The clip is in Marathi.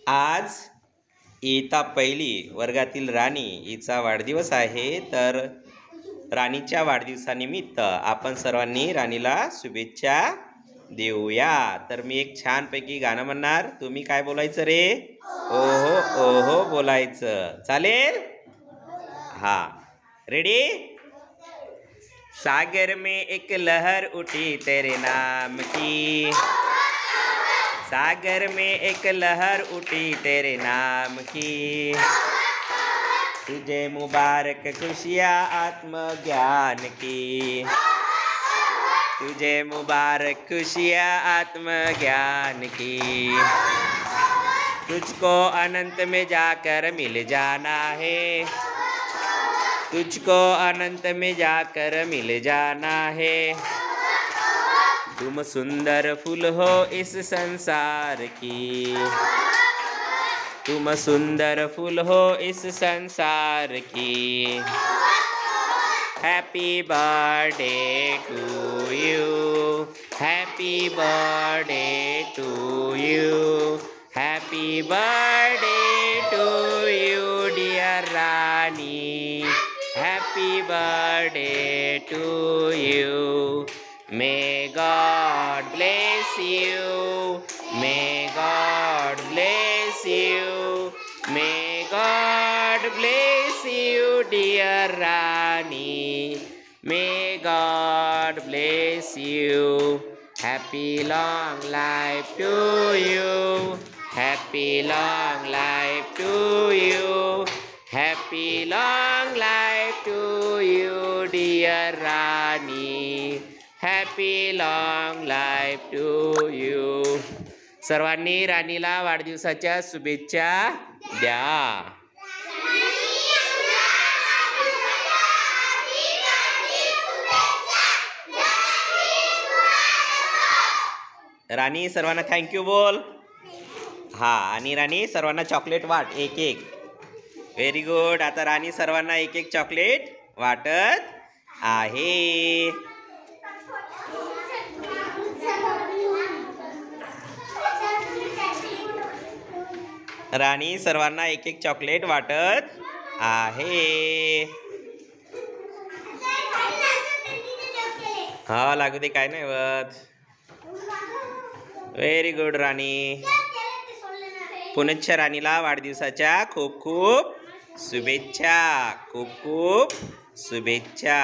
आज इयत्ता पहिली वर्गातील राणी हिचा वाढदिवस आहे. तर राणीच्या वाढदिवसानिमित्त आपण सर्वांनी राणीला शुभेच्छा देऊया. तर मी एक छानपैकी गाणं म्हणणार, तुम्ही काय बोलायचं रे? ओहो ओहो बोलायचं. चालेल? हा, रेडी? सागर में एक लहर उठी तेरे नाम की, सागर में एक लहर उठी तेरे नाम की, तुझे मुबारक खुशियाँ आत्मज्ञान की, तुझे मुबारक खुशियाँ आत्मज्ञान की, तुझको अनंत में जाकर मिल जाना है, तुझको अनंत में जाकर मिल जाना है, तुम सुंदर फूल हो इस संसार की, तुम सुंदर फूल हो इस संसार की। Happy birthday to you, happy birthday to you, happy birthday to you dear Rani, happy birthday to you. May God bless you, may God bless you, may God bless you dear Rani, may God bless you. Happy long life to you, happy long life to you, happy long life to you dear Rani, happy long life to you. सर्वांनी राणीला वाढदिवसाच्या शुभेच्छा द्या. राणी सर्वांना थँक्यू बोल. हा, आणि राणी सर्वांना चॉकलेट वाट एक एक. Very good. आता राणी सर्वांना एक एक चॉकलेट वाटत आहे. राणी सर्वांना एक एक चॉकलेट वाटत आहे. हा, लागू दे, काय नाही होत. व्हेरी गुड राणी. पुनश्च राणीला वाढदिवसाच्या खूप खूप शुभेच्छा, खूप खूप शुभेच्छा.